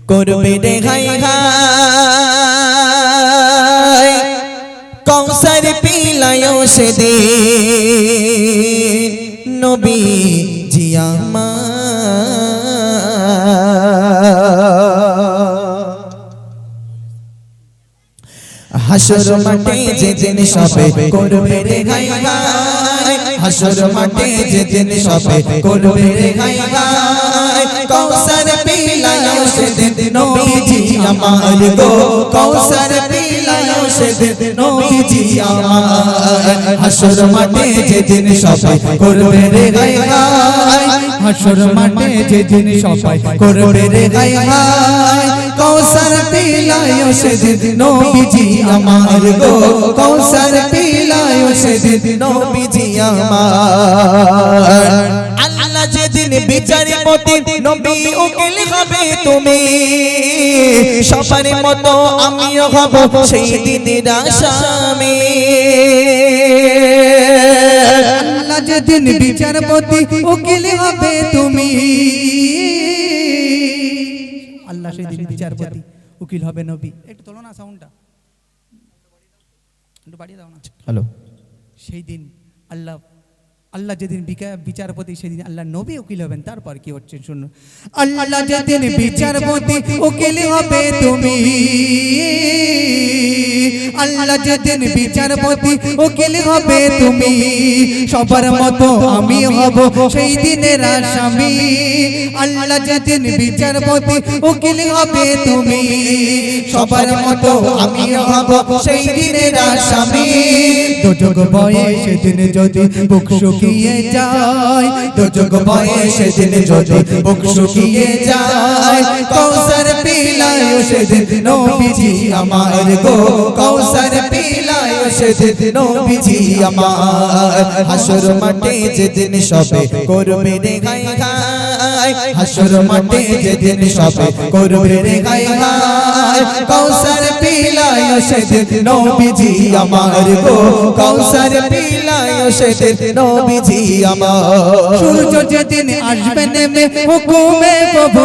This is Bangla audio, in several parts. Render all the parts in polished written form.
করবে রে হাই হাই কৌসার পিলায়ো সেদিন নবী জি হাসর মাঠে যেদিন সবে করবে রে হাই হাই হাসর মাঠে যেদিন সবে করবে রে হাই হাই কৌসার পিলায়ো সেদিন নবীজি আমার গো কৌসার পিলায়ো সেদিন নবীজি আমার হাসর মাঠে যেদিন সবে করবে রে হাই হাই হাসর মাঠে যেদিন সবে করবে রে হাই হাই কৌসার পিলায়ো সেদিন নবীজি আমার গো কৌসার পিলায়ো সেদিন নবীজি আমার আল্লাহ যেদিন বিচারপতি নবী উকিল হবে তুমি সবার মতো আমিও হব সেই দিনের আসামি আল্লাহ যেদিন বিচারপতি উকিল হবে তুমি আল্লাহ সেদিন বিচারপতি উকিল হবে নবী একটু তোলো না সাউন্ডটা একটু বাড়িয়ে দাও না হ্যালো সেই দিন আল্লাহ যেদিন বিচারপতি সেদিন আল্লাহ নবী উকিল হবেন তারপর কি হচ্ছে শুনুন আল্লাহ যেদিন বিচারপতি উকিল হবে তুমি আল্লাহ যেদিন বিচারপতি উকিল হবে তুমি সবার মতো আমি হব সেই দিনের আসামি আল্লাহ যেদিন বিচারপতি উকিল হবে তুমি সবার মতো আমি হব সেই দিনের আসামি দুযোগ বয়ে সেদিন যদি বুক শুকিয়ে যায় দুযোগ বয়ে সেদিন যদি বুক শুকিয়ে যায় কৌসার পিলায়ো সেদিন নবীজি আমার গো কৌসার পিলায়ো সেদিন নবীজি আমার হাসর মাঠে যেদিন সবে করবে রে হাই হাই হাসর মাঠে যেদিন সবে করবে রে হাই হাই কৌসার পিলায়ো সেদিন নবীজি আমার গো কৌসার পিলায়ো সেদিন নবীজি আমার সূর্য যেদিন আসবে নেমে হুকুমে প্রভু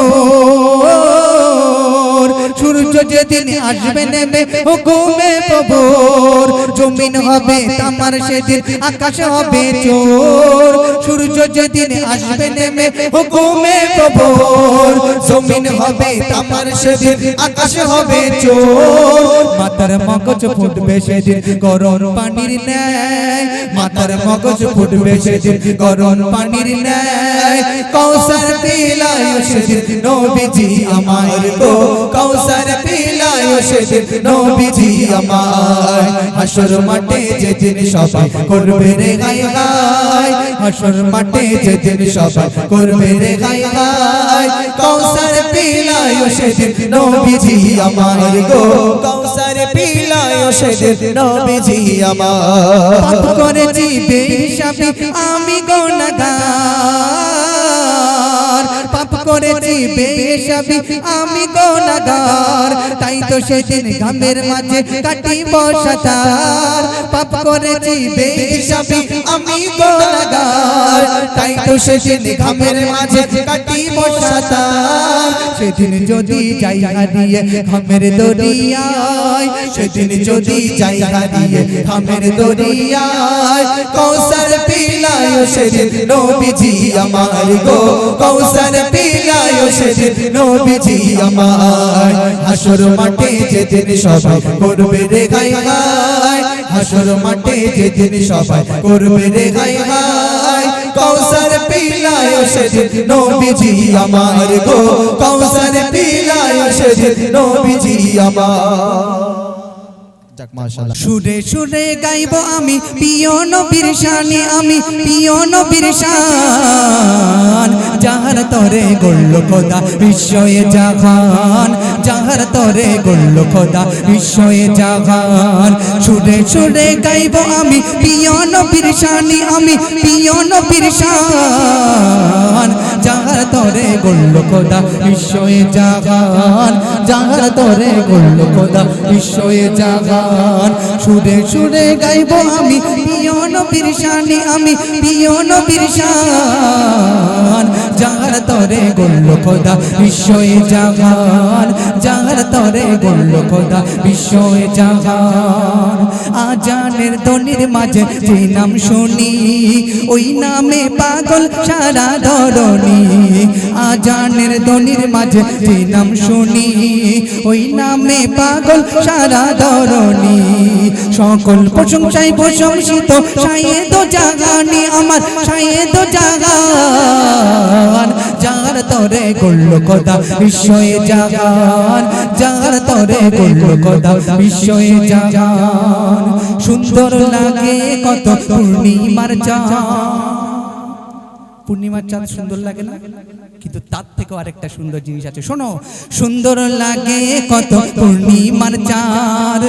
সূর্য যেদিন আসবে নেমে হুকুমে প্রভুর জমিন হবে তামার সেদিন আকাশ হবে চোর সূর্য যেদিন আসবে নেমে হুকুমে প্রভুর জমিন হবে তামার সেদিন আকাশ হবে চোর মাথার মগজ ফুটবে সেদিন গরম পানির ন্যায় মাথার মগজ ফুটবে সেদিন গরম পানির ন্যায় কৌসার পিলায়ো সেদিন নবীজি আমার গো কৌসার পিলায়ো সেদিন নবীজি আমার হাসর মাঠে যেদিন সবাই করবে রে হাই হাই হাসর মাঠে যেদিন সবাই করবে রে হাই হাই কৌসার পিলায়ো সেদিন নবীজি আমার গো কৌসার পিলায়ো সেদিন নবীজি আমার পাপ করেছি বেহিসাবি আমি গুনাহগার পাপ করেছি বেহিসাবি আমি গুনাহগার তাই তো সেদিন ঘামের মাঝে কাটিব সাঁতার পাপ করেছি বেহিসাবি আমি গুনাহগার তাই তো সেদিন ঘামের মাঝে কাটিব সাঁতার সেদিন যদি যাই হারিয়ে ঘামের দরিয়ায় সেদিন যদি যাই হারিয়ে ঘামের দরিয়ায় কৌসার পিলায়ো সেদিন নবীজি আমার গো কৌসার পিলায়ো সেদিন নবীজি আমার হাসর মাঠে যেদিন সবাই করবে রে হাই হাই হাসর মাঠে যেদিন সবাই করবে রে হাই হাই কৌসার পিলায়ো সেদিন নবীজি আমার গো কৌসার পিলায়ো সেদিন নবীজি আমার মাশাআল্লাহ সুরে সুরে গাইব আমি প্রিয় নবীর শানে আমি প্রিয় নবীর শান যাহার তরে গড়ল খোদা বিশ্বয়ে জাহান যাহার তরে গড়ল খোদা বিশ্বয়ে জাহান সুরে সুরে গাইব আমি প্রিয় নবীর শানে আমি প্রিয় নবীর শান যাহার তরে গড়ল খোদা বিশ্বয়ে জাহান যাহার তরে গড়ল খোদা বিশ্বয়ে জাহান সুরে সুরে গাইব আমি প্রিয় নবীর শানে আমি প্রিয় নবীর শান যাহার তরে গড়ল খোদা বিশ্বয়ে জাহান যার তরে গড়ল খোদা বিশ্বয়ে জাহান আজানের ধ্বনির মাঝে যে নাম শুনি ওই নামে পাগল সারা ধরণী আজানের ধ্বনির মাঝে যে নাম শুনি ওই নামে পাগল সারা ধরণী সকল প্রশংসায় প্রশংসিত শায়েদ জাহানি আমার শায়েদ জাহান যার তরে গড়ল খোদা বিশ্বয়ে জাহান যার তরে গড়ল খোদা বিশ্বয়ে জাহান সুন্দর লাগে কত পূর্ণিমার চাঁদ পূর্ণিমার চাঁদ সুন্দর লাগে না কিন্তু তার থেকেও আরেকটা সুন্দর জিনিস আছে শোনো সুন্দর লাগে কত পূর্ণিমার চাঁদ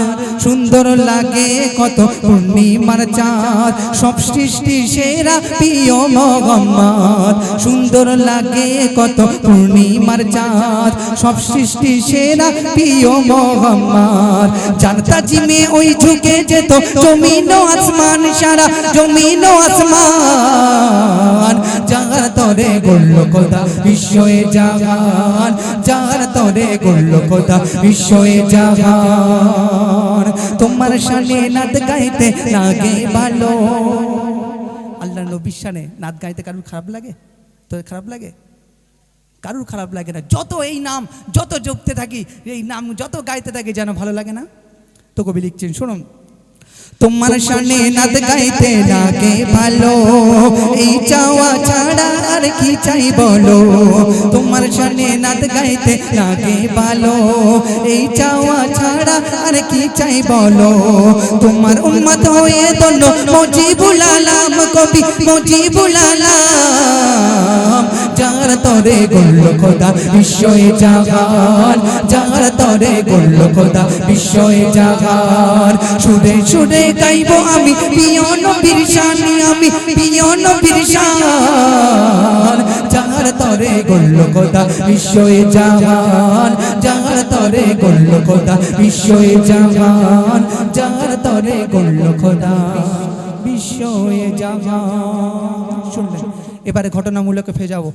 সুন্দর লাগে কত পূর্ণিমার চাঁদ সব সৃষ্টি সেরা প্রিয় মোহাম্মদ সুন্দর লাগে কত পূর্ণিমার চাঁদ সব সৃষ্টি সেরা প্রিয় মোহাম্মদ যার তাজিমে ওই ঝুঁকে যেত জমিন ও আসমান সারা জমিন ও আসমান যার তরে গড়ল খোদা বিশ্বয়ে জাহান যার তরে গড়ল খোদা বিশ্বয়ে জাহান তোমার শানে নাত গাইতে লাগে ভালো আল্লাহর নবীর শানে নাত গাইতে কারুর খারাপ লাগে তো খারাপ লাগে কারুর খারাপ লাগে না যত এই নাম যত জপতে থাকি এই নাম যত গাইতে থাকি যেন ভালো লাগে না তো কবি লিখছেন শুনুন তোমার শানে নাত গাইতে লাগে ভালো এই চাওয়া ছাড়া আর কি চাই বলো তোমার শানে নাত গাইতে লাগে ভালো এই চাওয়া ছাড়া আর কি চাই বলো তোমার উম্মত হয়ে দন্য মুজিবুল আলাম কবি মুজিবুল আলাম যার তরে গড়ল খোদা বিশ্বয়ে জাহান যার তরে গড়ল খোদা বিশ্বয়ে জাহান সুরে সুরে গাইব আমি প্রিয় নবীর শান আমি প্রিয় নবীর শান যার তরে গড়ল খোদা বিশ্বয়ে জাহান যার তরে গড়ল খোদা বিশ্বয়ে জাহান যার তরে গড়ল খোদা বিশ্বয়ে জাহান শুনলেন এবারে ঘটনামূলকে ফিরে যাবো